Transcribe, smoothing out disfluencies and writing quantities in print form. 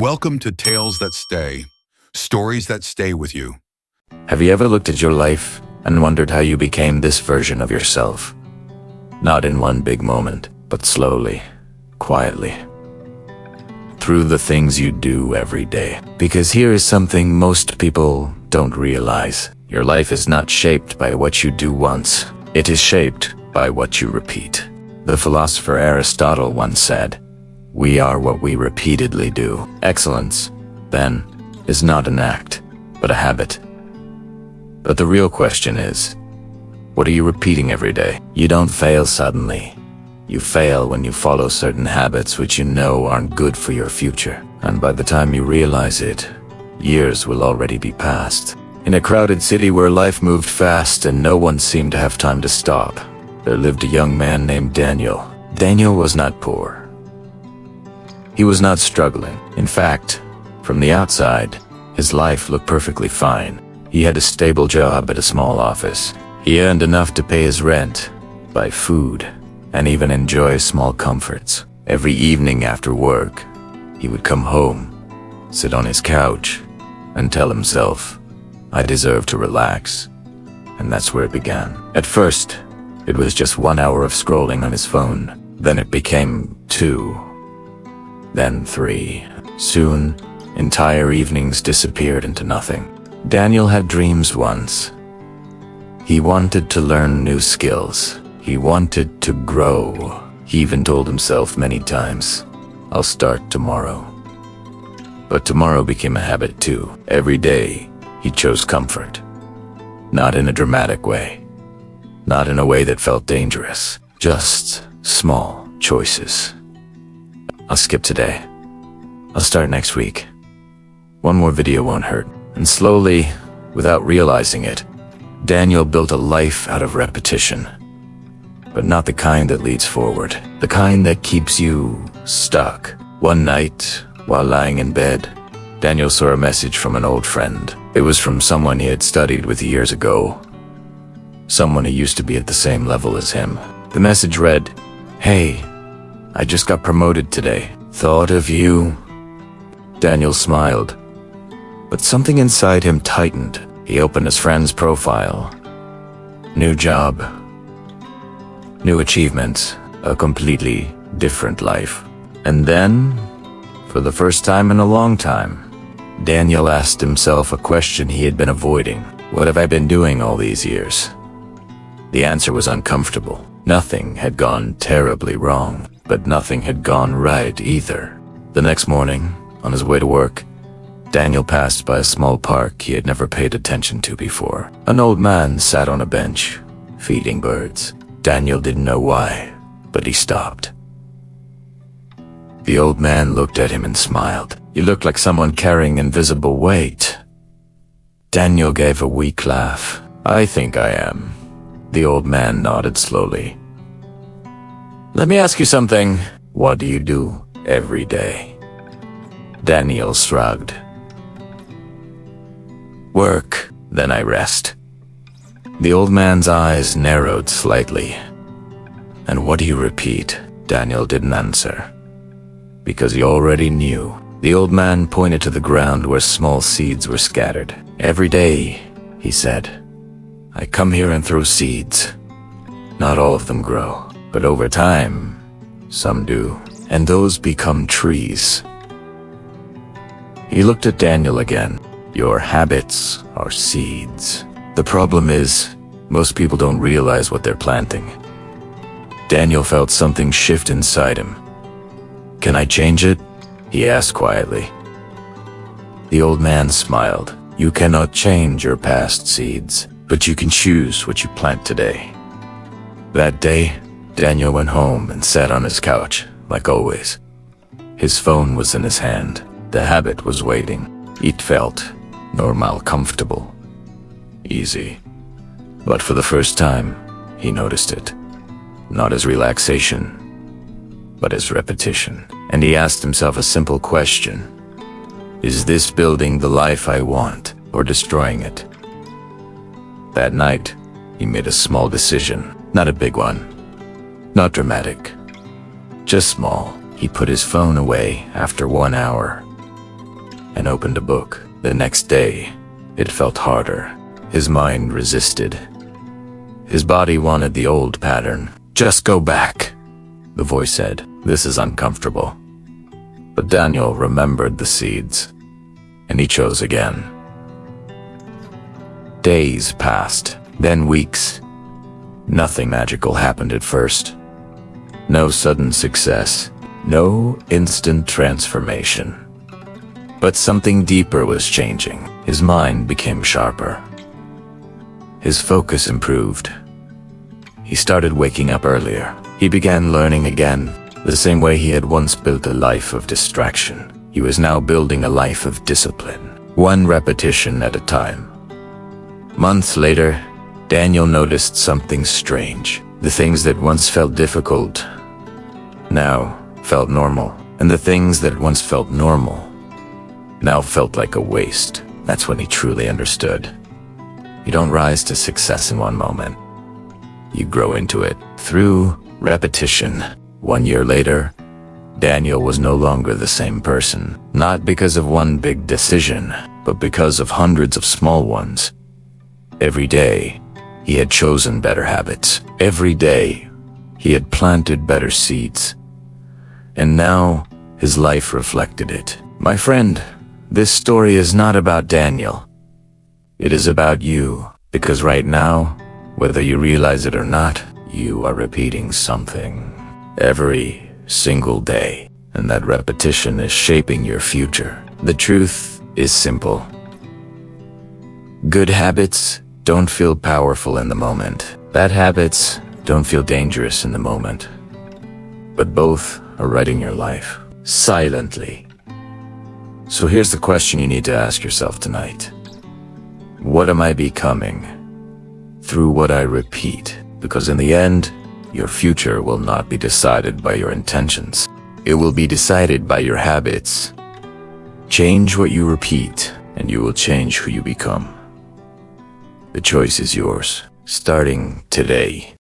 Welcome to Tales That Stay, stories that stay with you. Have you ever looked at your life and wondered how you became this version of yourself? Not in one big moment, but slowly, quietly. Through the things you do every day. Because here is something most people don't realize. Your life is not shaped by what you do once. It is shaped by what you repeat. The philosopher Aristotle once said, "We are what we repeatedly do." Excellence, then, is not an act, but a habit. But the real question is, what are you repeating every day? You don't fail suddenly. You fail when you follow certain habits which you know aren't good for your future. And by the time you realize it, years will already be past. In a crowded city where life moved fast and no one seemed to have time to stop, there lived a young man named Daniel. Daniel was not poor. He was not struggling. In fact, from the outside, his life looked perfectly fine. He had a stable job at a small office. He earned enough to pay his rent, buy food, and even enjoy small comforts. Every evening after work, he would come home, sit on his couch, and tell himself, "I deserve to relax." And that's where it began. At first, it was just 1 hour of scrolling on his phone. Then it became 2. Then 3. Soon, entire evenings disappeared into nothing. Daniel had dreams once. He wanted to learn new skills. He wanted to grow. He even told himself many times, "I'll start tomorrow." But tomorrow became a habit too. Every day, he chose comfort. Not in a dramatic way. Not in a way that felt dangerous. Just small choices. I'll skip today. I'll start next week. One more video won't hurt. And slowly, without realizing it, Daniel built a life out of repetition. But not the kind that leads forward. The kind that keeps you stuck. One night, while lying in bed, Daniel saw a message from an old friend. It was from someone he had studied with years ago. Someone who used to be at the same level as him. The message read, "Hey, I just got promoted today. Thought of you." Daniel smiled, but something inside him tightened. He opened his friend's profile. New job. New achievements. A completely different life. And then, for the first time in a long time, Daniel asked himself a question he had been avoiding. What have I been doing all these years? The answer was uncomfortable. Nothing had gone terribly wrong, but nothing had gone right either. The next morning, on his way to work, Daniel passed by a small park he had never paid attention to before. An old man sat on a bench, feeding birds. Daniel didn't know why, but he stopped. The old man looked at him and smiled. He looked like someone carrying invisible weight. Daniel gave a weak laugh. "I think I am." The old man nodded slowly. "Let me ask you something. What do you do every day?" Daniel shrugged. "Work, then I rest." The old man's eyes narrowed slightly. "And what do you repeat?" Daniel didn't answer, because he already knew. The old man pointed to the ground where small seeds were scattered. "Every day," he said, "I come here and throw seeds. Not all of them grow, but over time, some do, and those become trees." He looked at Daniel again. "Your habits are seeds. The problem is, most people don't realize what they're planting." Daniel felt something shift inside him. "Can I change it?" he asked quietly. The old man smiled. "You cannot change your past seeds, but you can choose what you plant today." That day, Daniel went home and sat on his couch, like always. His phone was in his hand. The habit was waiting. It felt normal, comfortable, easy. But for the first time, he noticed it. Not as relaxation, but as repetition. And he asked himself a simple question. Is this building the life I want, or destroying it? That night, he made a small decision. Not a big one. Not dramatic. Just small. He put his phone away after 1 hour. and opened a book. The next day, it felt harder. His mind resisted. His body wanted the old pattern. Just go back, the voice said. This is uncomfortable. But Daniel remembered the seeds, and he chose again. Days passed, then weeks. Nothing magical happened at first. No sudden success, no instant transformation. But something deeper was changing. His mind became sharper. His focus improved. He started waking up earlier. He began learning again, the same way he had once built a life of distraction. He was now building a life of discipline, one repetition at a time. Months later, Daniel noticed something strange. The things that once felt difficult now felt normal, and the things that once felt normal now felt like a waste. That's when he truly understood. You don't rise to success in one moment. You grow into it through repetition. 1 year later, Daniel was no longer the same person, not because of one big decision, but because of hundreds of small ones. Every day, he had chosen better habits. Every day, he had planted better seeds. And now, his life reflected it. My friend, this story is not about Daniel. It is about you, because right now, whether you realize it or not, you are repeating something every single day, and that repetition is shaping your future. The truth is simple. Good habits don't feel powerful in the moment. Bad habits don't feel dangerous in the moment. But both are writing your life, silently. So here's the question you need to ask yourself tonight. What am I becoming through what I repeat? Because in the end, your future will not be decided by your intentions. It will be decided by your habits. Change what you repeat, and you will change who you become. The choice is yours, starting today.